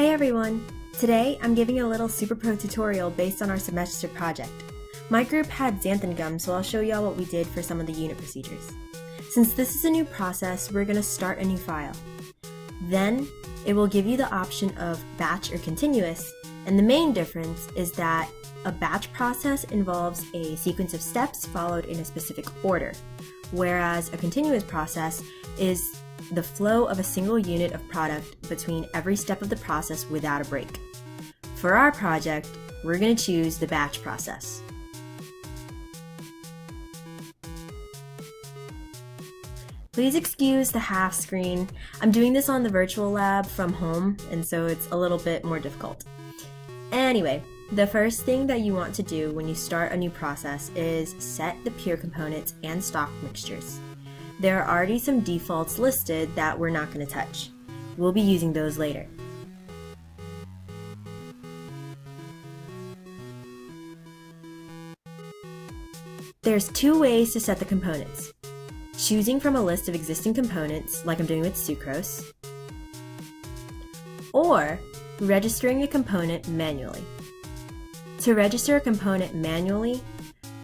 Hi everyone! Today I'm giving a little SuperPro tutorial based on our semester project. My group had Xanthan gum, so I'll show y'all what we did for some of the unit procedures. Since this is a new process, we're going to start a new file. Then it will give you the option of batch or continuous, and the main difference is that a batch process involves a sequence of steps followed in a specific order, whereas a continuous process is the flow of a single unit of product between every step of the process without a break. For our project, we're going to choose the batch process. Please excuse the half screen. I'm doing this on the virtual lab from home, and so it's a little bit more difficult. Anyway, the first thing that you want to do when you start a new process is set the pure components and stock mixtures. There are already some defaults listed that we're not going to touch. We'll be using those later. There's two ways to set the components. Choosing from a list of existing components, like I'm doing with sucrose, or registering a component manually. To register a component manually,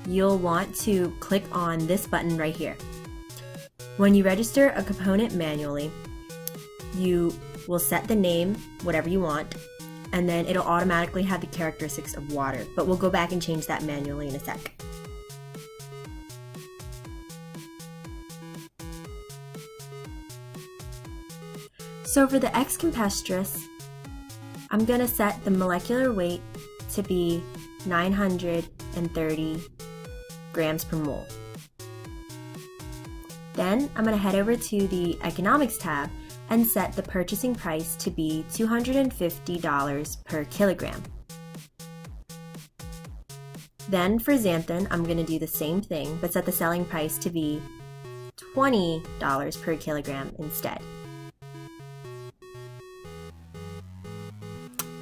you'll want to click on this button right here. When you register a component manually, you will set the name, whatever you want, and then it'll automatically have the characteristics of water, but we'll go back and change that manually in a sec. So for the X tempestuous, I'm going to set the molecular weight to be 930 grams per mole. Then I'm going to head over to the Economics tab and set the purchasing price to be $250 per kilogram. Then for Xanthan, I'm going to do the same thing, but set the selling price to be $20 per kilogram instead.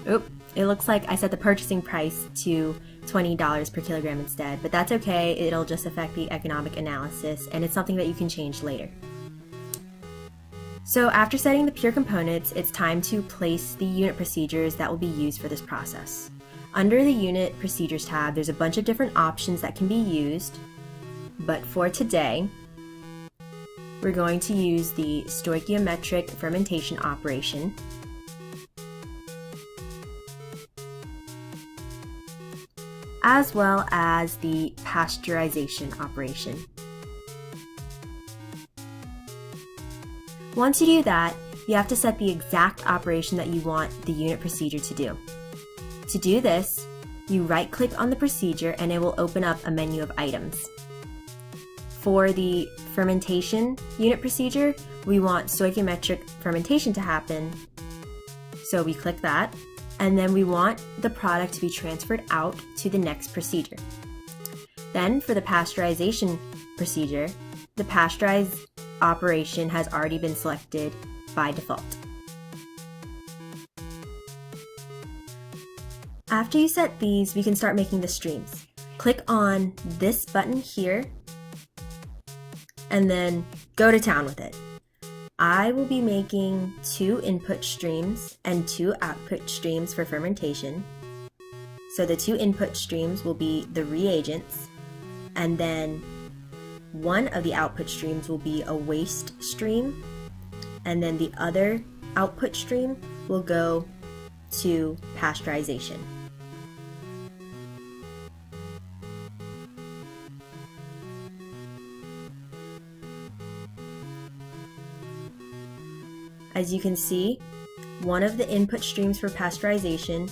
Oop, it looks like I set the purchasing price to $20 per kilogram instead, but that's okay, it'll just affect the economic analysis and it's something that you can change later. So after setting the pure components, it's time to place the unit procedures that will be used for this process. Under the Unit Procedures tab, there's a bunch of different options that can be used, but for today, we're going to use the stoichiometric fermentation operation, as well as the pasteurization operation. Once you do that, you have to set the exact operation that you want the unit procedure to do. To do this, you right-click on the procedure and it will open up a menu of items. For the fermentation unit procedure, we want stoichiometric fermentation to happen, so we click that. And then we want the product to be transferred out to the next procedure. Then for the pasteurization procedure, the pasteurize operation has already been selected by default. After you set these, we can start making the streams. Click on this button here and then go to town with it. I will be making 2 input streams and 2 output streams for fermentation. So the 2 input streams will be the reagents, and then one of the output streams will be a waste stream, and then the other output stream will go to pasteurization. As you can see, one of the input streams for pasteurization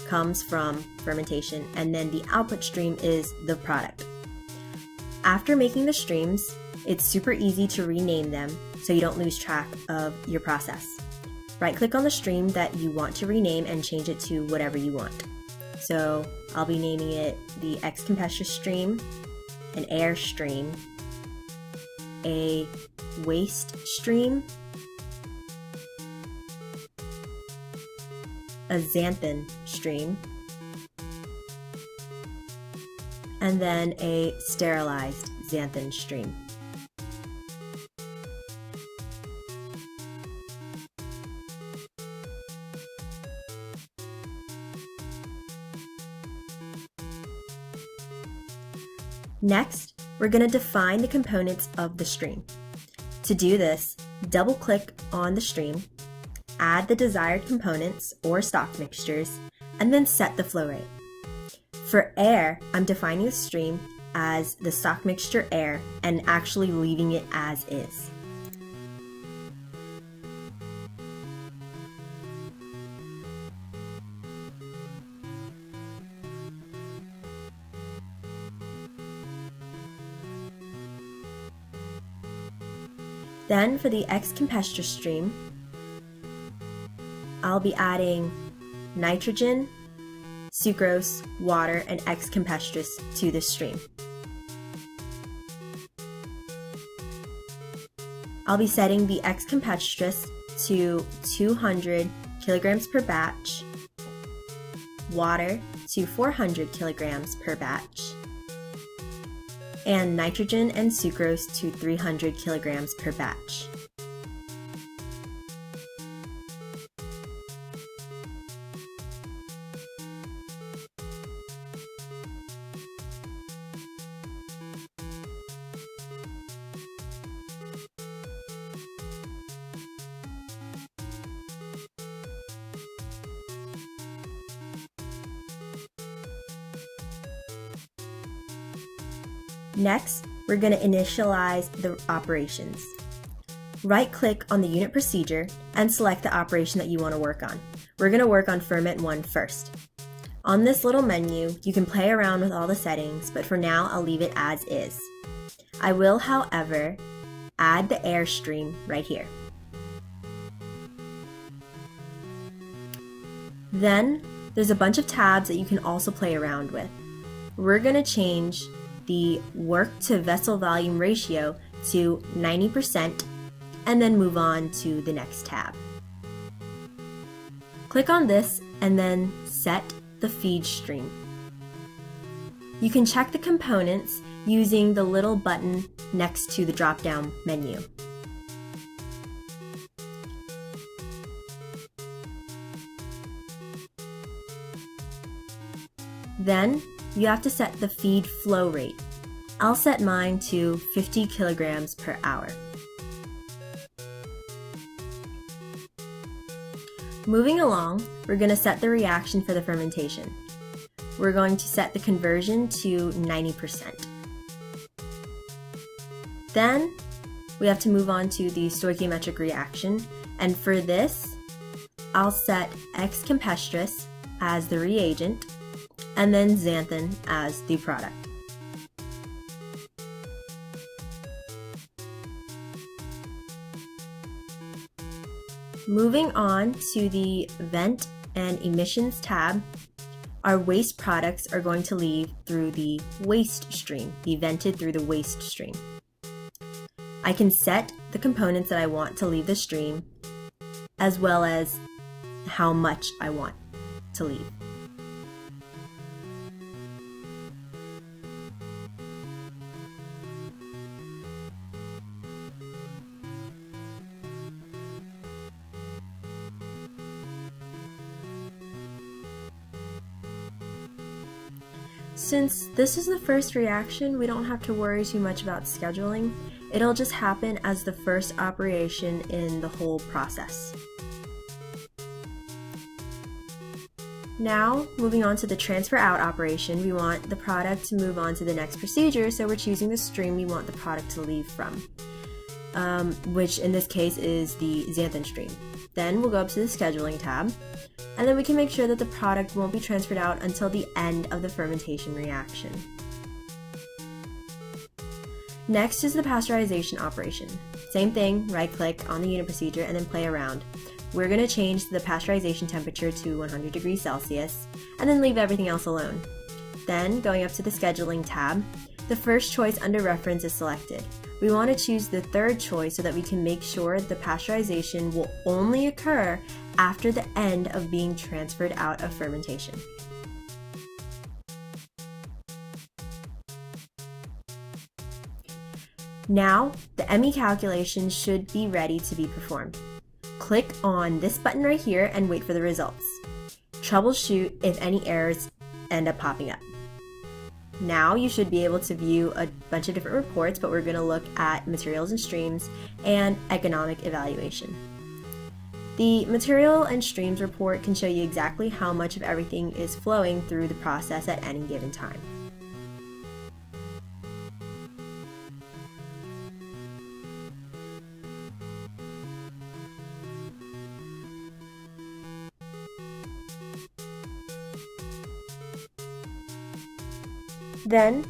comes from fermentation, and then the output stream is the product. After making the streams, it's super easy to rename them so you don't lose track of your process. Right-click on the stream that you want to rename and change it to whatever you want. So I'll be naming it the X tempestuous stream, an air stream, a waste stream, a Xanthan stream, and then a sterilized Xanthan stream. Next, we're going to define the components of the stream. To do this, double-click on the stream, add the desired components or stock mixtures, and then set the flow rate. For air, I'm defining the stream as the stock mixture air and actually leaving it as is. Then for the X-Campestre stream, I'll be adding nitrogen, sucrose, water, and X-Campestris to this stream. I'll be setting the X-Campestris to 200 kilograms per batch, water to 400 kilograms per batch, and nitrogen and sucrose to 300 kilograms per batch. Next, we're going to initialize the operations. Right-click on the unit procedure and select the operation that you want to work on. We're going to work on Ferment 1 first. On this little menu, you can play around with all the settings, but for now I'll leave it as is. I will, however, add the air stream right here. Then, there's a bunch of tabs that you can also play around with. We're going to change the work to vessel volume ratio to 90% and then move on to the next tab. Click on this and then set the feed stream. You can check the components using the little button next to the drop-down menu. Then, you have to set the feed flow rate. I'll set mine to 50 kilograms per hour. Moving along, we're going to set the reaction for the fermentation. We're going to set the conversion to 90%. Then, we have to move on to the stoichiometric reaction, and for this, I'll set X-Campestris as the reagent, and then Xanthan as the product. Moving on to the Vent and Emissions tab, our waste products are going to leave through the waste stream, be vented through the waste stream. I can set the components that I want to leave the stream, as well as how much I want to leave. Since this is the first reaction, we don't have to worry too much about scheduling. It'll just happen as the first operation in the whole process. Now, moving on to the transfer out operation, we want the product to move on to the next procedure, so we're choosing the stream we want the product to leave from, which in this case is the Xanthan stream. Then we'll go up to the scheduling tab, and then we can make sure that the product won't be transferred out until the end of the fermentation reaction. Next is the pasteurization operation. Same thing, right-click on the unit procedure and then play around. We're going to change the pasteurization temperature to 100 degrees Celsius and then leave everything else alone. Then, going up to the scheduling tab, the first choice under reference is selected. We want to choose the third choice so that we can make sure the pasteurization will only occur after the end of being transferred out of fermentation. Now, the ME calculation should be ready to be performed. Click on this button right here and wait for the results. Troubleshoot if any errors end up popping up. Now you should be able to view a bunch of different reports, but we're going to look at materials and streams and economic evaluation. The material and streams report can show you exactly how much of everything is flowing through the process at any given time. Then,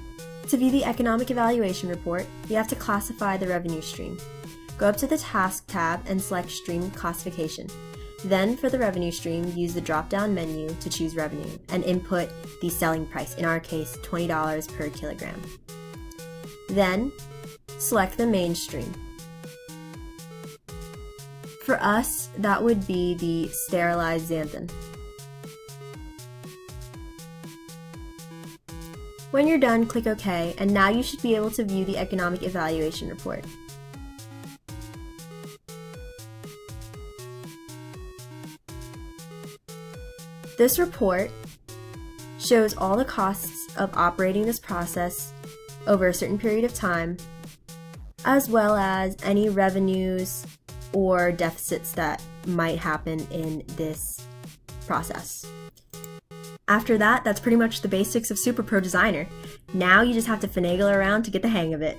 to view the economic evaluation report, you have to classify the revenue stream. Go up to the Task tab and select Stream Classification. Then, for the revenue stream, use the drop-down menu to choose revenue and input the selling price, in our case, $20 per kilogram. Then, select the main stream. For us, that would be the sterilized xanthan. When you're done, click OK, and now you should be able to view the economic evaluation report. This report shows all the costs of operating this process over a certain period of time, as well as any revenues or deficits that might happen in this process. After that, that's pretty much the basics of SuperPro Designer. Now you just have to finagle around to get the hang of it.